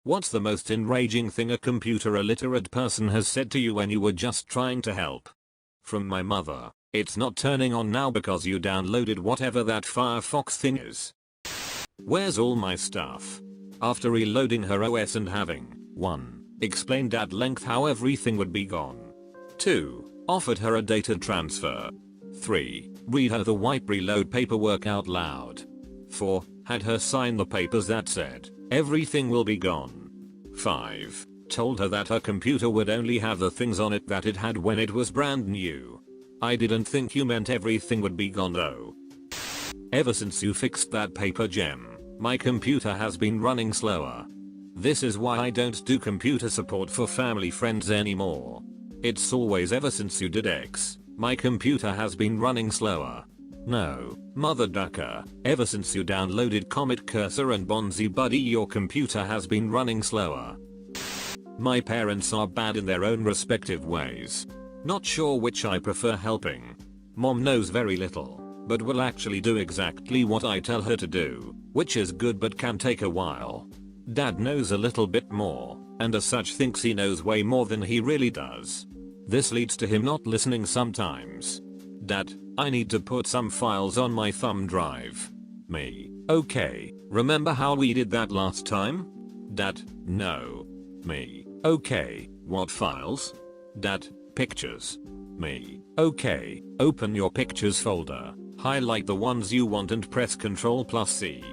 What's the most enraging thing a computer illiterate person has said to you when you were just trying to help? From my mother, it's not turning on now because you downloaded whatever that Firefox thing is. Where's all my stuff? After reloading her OS and having 1. Explained at length how everything would be gone. 2. Offered her a data transfer. 3. Read her the wipe reload paperwork out loud. 4. Had her sign the papers that said, everything will be gone. 5. Told her that her computer would only have the things on it that it had when it was brand new. I didn't think you meant everything would be gone though. Ever since you fixed that paper gem, my computer has been running slower. This is why I don't do computer support for family friends anymore. It's always ever since you did X, my computer has been running slower. No, mother ducker, ever since you downloaded Comet Cursor and Bonzi Buddy your computer has been running slower. My parents are bad in their own respective ways. Not sure which I prefer helping. Mom knows very little, but will actually do exactly what I tell her to do, which is good but can take a while. Dad knows a little bit more, and as such thinks he knows way more than he really does. This leads to him not listening sometimes. Dad, I need to put some files on my thumb drive. Me, okay, remember how we did that last time? Dad, no. Me, okay, what files? Dad, pictures. Me, okay, open your pictures folder, highlight the ones you want and press Ctrl+C.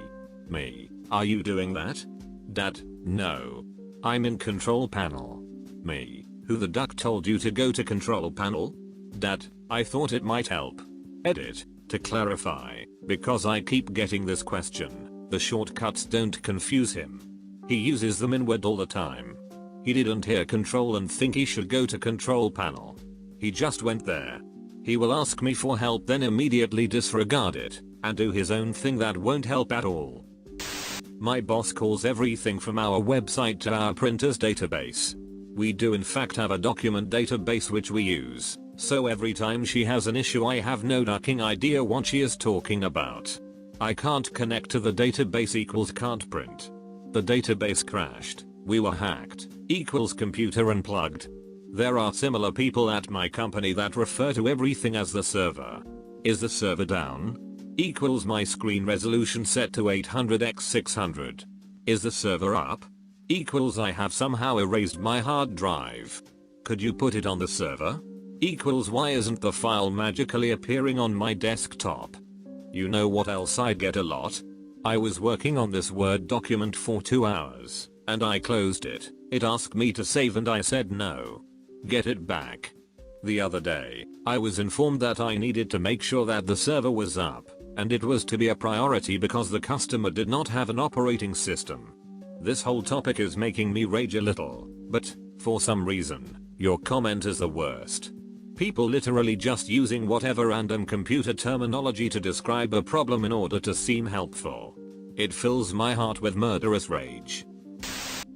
Me, are you doing that? Dad, no. I'm in control panel. Me, who the duck told you to go to control panel? Dad, I thought it might help. Edit, to clarify, because I keep getting this question, the shortcuts don't confuse him. He uses them in Word all the time. He didn't hear control and think he should go to control panel. He just went there. He will ask me for help then immediately disregard it, and do his own thing that won't help at all. My boss calls everything from our website to our printer's database. We do in fact have a document database which we use, so every time she has an issue I have no ducking idea what she is talking about. I can't connect to the database equals can't print. The database crashed, we were hacked, equals computer unplugged. There are similar people at my company that refer to everything as the server. Is the server down? Equals my screen resolution set to 800x600. Is the server up? Equals I have somehow erased my hard drive. Could you put it on the server? Equals why isn't the file magically appearing on my desktop? You know what else I get a lot? I was working on this Word document for 2 hours, and I closed it. It asked me to save and I said no. Get it back. The other day, I was informed that I needed to make sure that the server was up, and it was to be a priority because the customer did not have an operating system. This whole topic is making me rage a little, but, for some reason, your comment is the worst. People literally just using whatever random computer terminology to describe a problem in order to seem helpful. It fills my heart with murderous rage.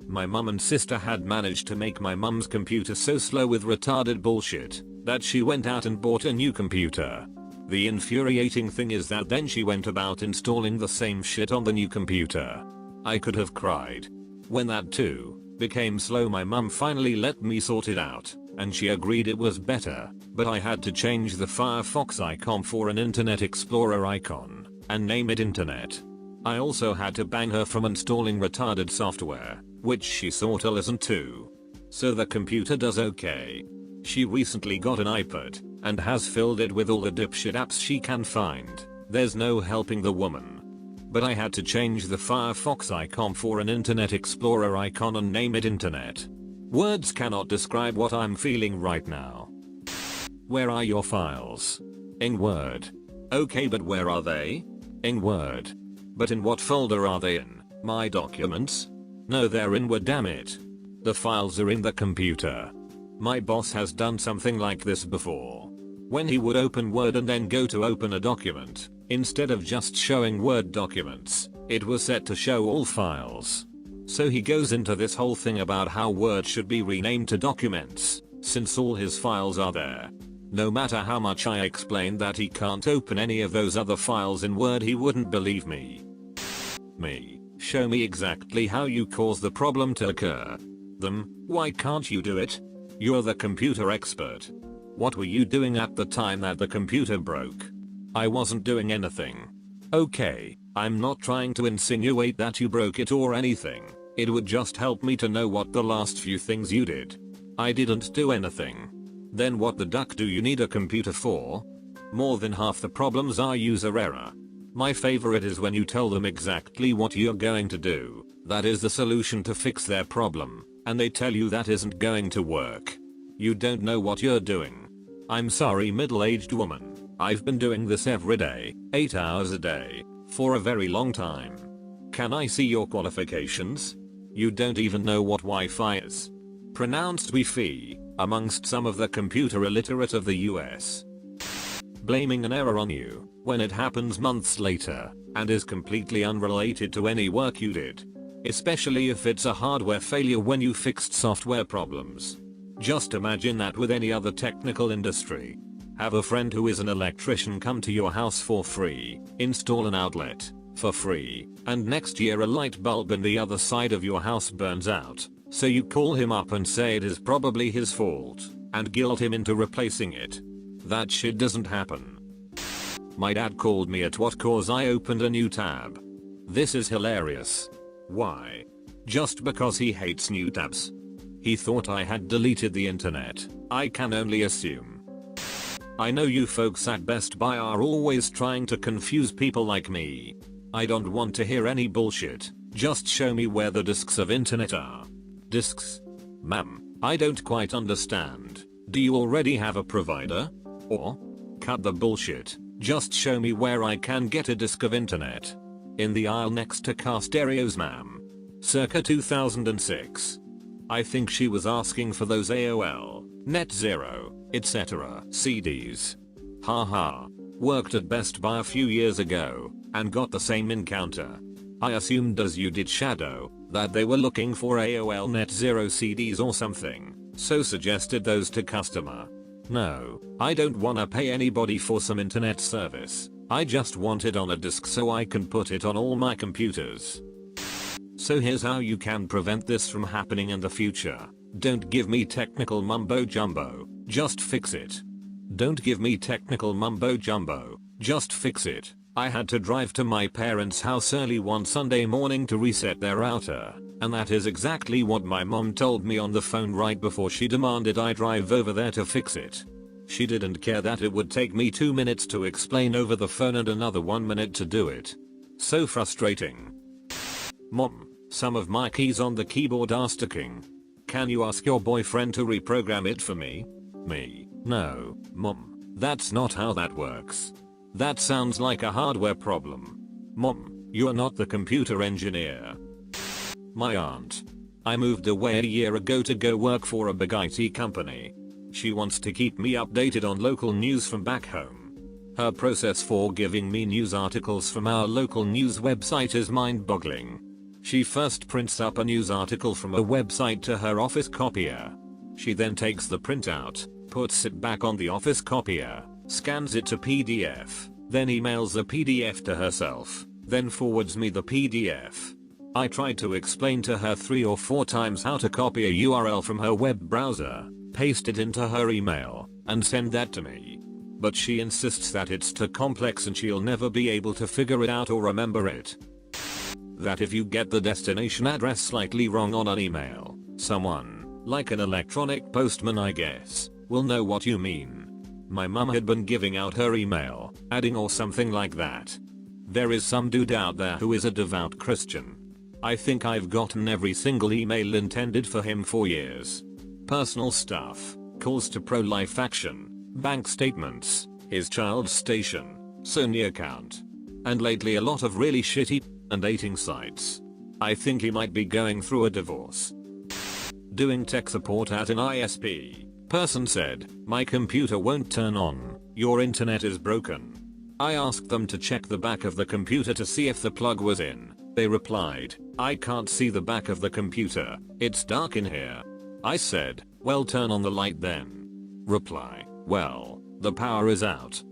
My mum and sister had managed to make my mum's computer so slow with retarded bullshit that she went out and bought a new computer. The infuriating thing is that then she went about installing the same shit on the new computer. I could have cried. When that too became slow my mum finally let me sort it out, and she agreed it was better, but I had to change the Firefox icon for an Internet Explorer icon, and name it Internet. I also had to ban her from installing retarded software, which she sorta listened to. So the computer does okay. She recently got an iPad, and has filled it with all the dipshit apps she can find. There's no helping the woman. But I had to change the Firefox icon for an Internet Explorer icon and name it Internet. Words cannot describe what I'm feeling right now. Where are your files? In Word. Okay, but where are they? In Word. But in what folder are they in? My documents? No, they're in Word, damn it. The files are in the computer. My boss has done something like this before. When he would open Word and then go to open a document, instead of just showing Word documents, it was set to show all files. So he goes into this whole thing about how Word should be renamed to Documents, since all his files are there. No matter how much I explained that he can't open any of those other files in Word, he wouldn't believe me. Show me exactly how you cause the problem to occur. Why can't you do it? You're the computer expert. What were you doing at the time that the computer broke? I wasn't doing anything. Okay, I'm not trying to insinuate that you broke it or anything. It would just help me to know what the last few things you did. I didn't do anything. Then what the duck do you need a computer for? More than half the problems are user error. My favorite is when you tell them exactly what you're going to do, that is the solution to fix their problem, and they tell you that isn't going to work. You don't know what you're doing. I'm sorry, middle-aged woman, I've been doing this every day, 8 hours a day, for a very long time. Can I see your qualifications? You don't even know what Wi-Fi is. Pronounced Wi-Fi, amongst some of the computer illiterate of the US. Blaming an error on you, when it happens months later, and is completely unrelated to any work you did. Especially if it's a hardware failure when you fixed software problems. Just imagine that with any other technical industry. Have a friend who is an electrician come to your house for free, install an outlet, for free, and next year a light bulb in the other side of your house burns out, so you call him up and say it is probably his fault, and guilt him into replacing it. That shit doesn't happen. My dad called me at what cause I opened a new tab. This is hilarious. Why? Just because he hates new tabs. He thought I had deleted the internet. I can only assume. I know you folks at Best Buy are always trying to confuse people like me. I don't want to hear any bullshit. Just show me where the discs of internet are. Discs? Ma'am, I don't quite understand. Do you already have a provider? Or? Cut the bullshit. Just show me where I can get a disc of internet. In the aisle next to car stereos, ma'am. Circa 2006. I think she was asking for those AOL, Net Zero, etc. CDs. Haha. Worked at Best Buy a few years ago, and got the same encounter. I assumed as you did Shadow, that they were looking for AOL Net Zero CDs or something, so suggested those to customer. No, I don't wanna pay anybody for some internet service. I just want it on a disk so I can put it on all my computers. So here's how you can prevent this from happening in the future. Don't give me technical mumbo jumbo, just fix it. Don't give me technical mumbo jumbo, just fix it. I had to drive to my parents' house early one Sunday morning to reset their router, and that is exactly what my mom told me on the phone right before she demanded I drive over there to fix it. She didn't care that it would take me 2 minutes to explain over the phone and another 1 minute to do it. So frustrating. Mom, some of my keys on the keyboard are sticking. Can you ask your boyfriend to reprogram it for me? Me? No, Mom, that's not how that works. That sounds like a hardware problem. Mom, you're not the computer engineer. My aunt. I moved away a year ago to go work for a big IT company. She wants to keep me updated on local news from back home. Her process for giving me news articles from our local news website is mind-boggling. She first prints up a news article from a website to her office copier. She then takes the printout, puts it back on the office copier, scans it to PDF, then emails the PDF to herself, then forwards me the PDF. I tried to explain to her 3 or 4 times how to copy a URL from her web browser, paste it into her email, and send that to me. But she insists that it's too complex and she'll never be able to figure it out or remember it. That if you get the destination address slightly wrong on an email, someone, like an electronic postman I guess, will know what you mean. My mum had been giving out her email, adding or something like that. There is some dude out there who is a devout Christian. I think I've gotten every single email intended for him for years. Personal stuff, calls to pro-life action, bank statements, his child's station, Sony account. And lately a lot of really shitty and dating sites. I think he might be going through a divorce. Doing tech support at an ISP. Person said, my computer won't turn on, your internet is broken. I asked them to check the back of the computer to see if the plug was in. They replied, I can't see the back of the computer, it's dark in here. I said, well turn on the light then. Reply, well, the power is out.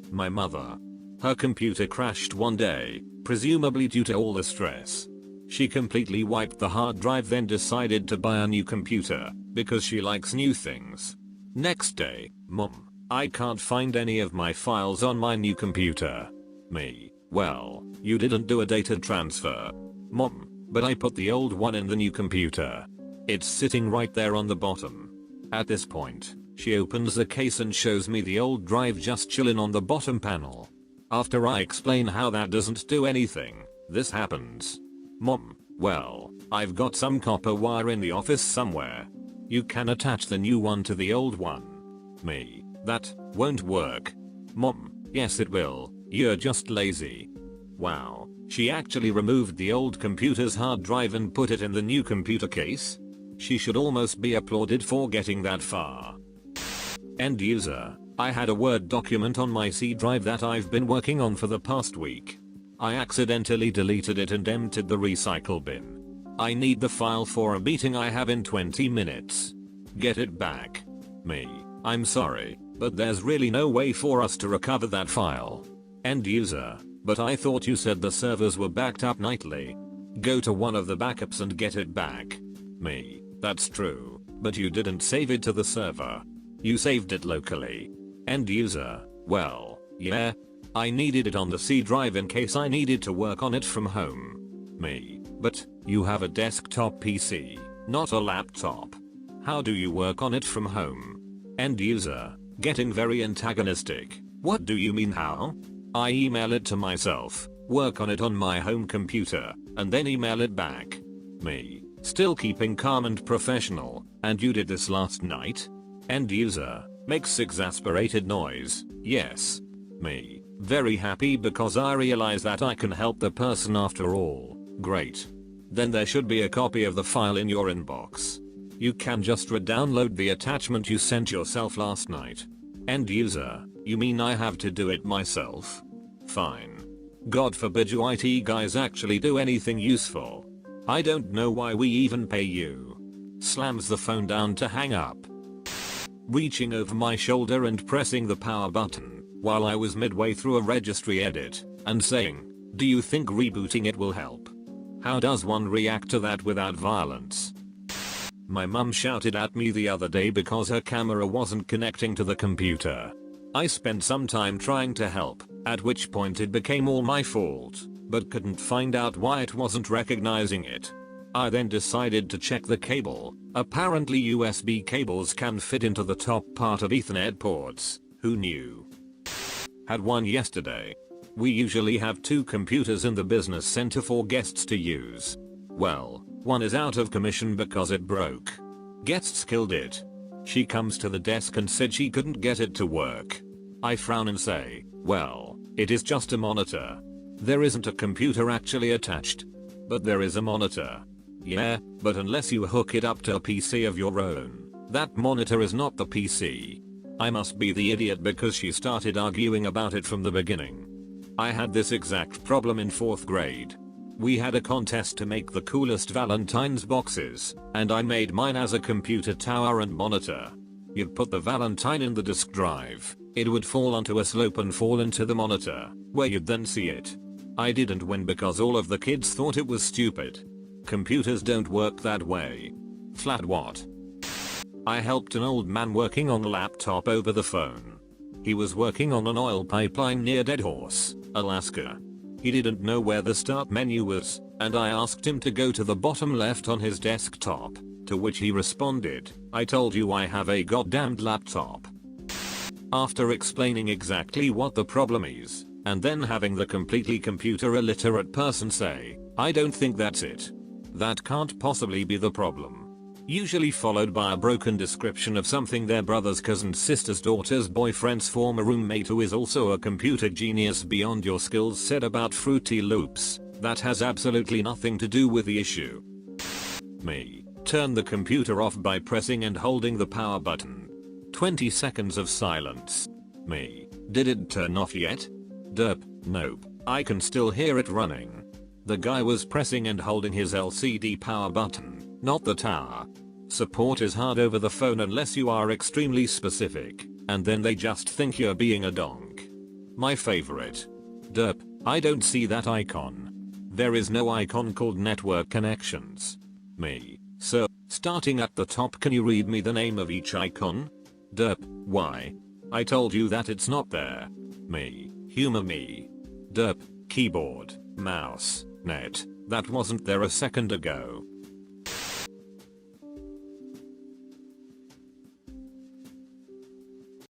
My mother. Her computer crashed one day, presumably due to all the stress. She completely wiped the hard drive, then decided to buy a new computer because she likes new things. Next day, Mom, I can't find any of my files on my new computer. Me, well, you didn't do a data transfer. Mom, but I put the old one in the new computer. It's sitting right there on the bottom. At this point, she opens the case and shows me the old drive just chillin' on the bottom panel. After I explain how that doesn't do anything, this happens. Mom, well, I've got some copper wire in the office somewhere. You can attach the new one to the old one. Me, that won't work. Mom, yes it will, you're just lazy. Wow, she actually removed the old computer's hard drive and put it in the new computer case? She should almost be applauded for getting that far. End user, I had a Word document on my C drive that I've been working on for the past week. I accidentally deleted it and emptied the recycle bin. I need the file for a meeting I have in 20 minutes. Get it back. Me, I'm sorry, but there's really no way for us to recover that file. End user, but I thought you said the servers were backed up nightly. Go to one of the backups and get it back. Me, that's true, but you didn't save it to the server. You saved it locally. End user, well, yeah. I needed it on the C drive in case I needed to work on it from home. Me, but you have a desktop PC, not a laptop. How do you work on it from home? End user, getting very antagonistic. What do you mean how? I email it to myself, work on it on my home computer, and then email it back. Me, still keeping calm and professional, and you did this last night? End user, makes exasperated noise, yes. Me, very happy because I realize that I can help the person after all, great. Then there should be a copy of the file in your inbox. You can just re-download the attachment you sent yourself last night. End user, you mean I have to do it myself? Fine. God forbid you IT guys actually do anything useful. I don't know why we even pay you. Slams the phone down to hang up. Reaching over my shoulder and pressing the power button while I was midway through a registry edit and saying, do you think rebooting it will help? How does one react to that without violence? My mum shouted at me the other day because her camera wasn't connecting to the computer. I spent some time trying to help, at which point it became all my fault, but couldn't find out why it wasn't recognizing it. I then decided to check the cable. Apparently USB cables can fit into the top part of Ethernet ports. Who knew? Had one yesterday. We usually have 2 computers in the business center for guests to use. Well, one is out of commission because it broke. Guests killed it. She comes to the desk and said she couldn't get it to work. I frown and say, well, it is just a monitor. There isn't a computer actually attached. But there is a monitor. Yeah, but unless you hook it up to a PC of your own, that monitor is not the PC. I must be the idiot because she started arguing about it from the beginning. I had this exact problem in 4th grade. We had a contest to make the coolest Valentine's boxes, and I made mine as a computer tower and monitor. You'd put the Valentine in the disk drive, it would fall onto a slope and fall into the monitor, where you'd then see it. I didn't win because all of the kids thought it was stupid. Computers don't work that way. Flat what? I helped an old man working on a laptop over the phone. He was working on an oil pipeline near Deadhorse, Alaska. He didn't know where the start menu was, and I asked him to go to the bottom left on his desktop, to which he responded, I told you I have a goddamned laptop. After explaining exactly what the problem is, and then having the completely computer illiterate person say, I don't think that's it. That can't possibly be the problem. Usually followed by a broken description of something their brother's cousin's sister's daughter's boyfriend's former roommate who is also a computer genius beyond your skills said about Fruity Loops, that has absolutely nothing to do with the issue. Me, turn the computer off by pressing and holding the power button. 20 seconds of silence. Me, did it turn off yet? Derp, nope, I can still hear it running. The guy was pressing and holding his LCD power button, not the tower. Support is hard over the phone unless you are extremely specific, and then they just think you're being a donk. My favorite. Derp, I don't see that icon. There is no icon called network connections. Me. So, starting at the top, can you read me the name of each icon? Derp. Why? I told you that it's not there. Me. Humor me. Derp. Keyboard. Mouse. Net. That wasn't there a second ago.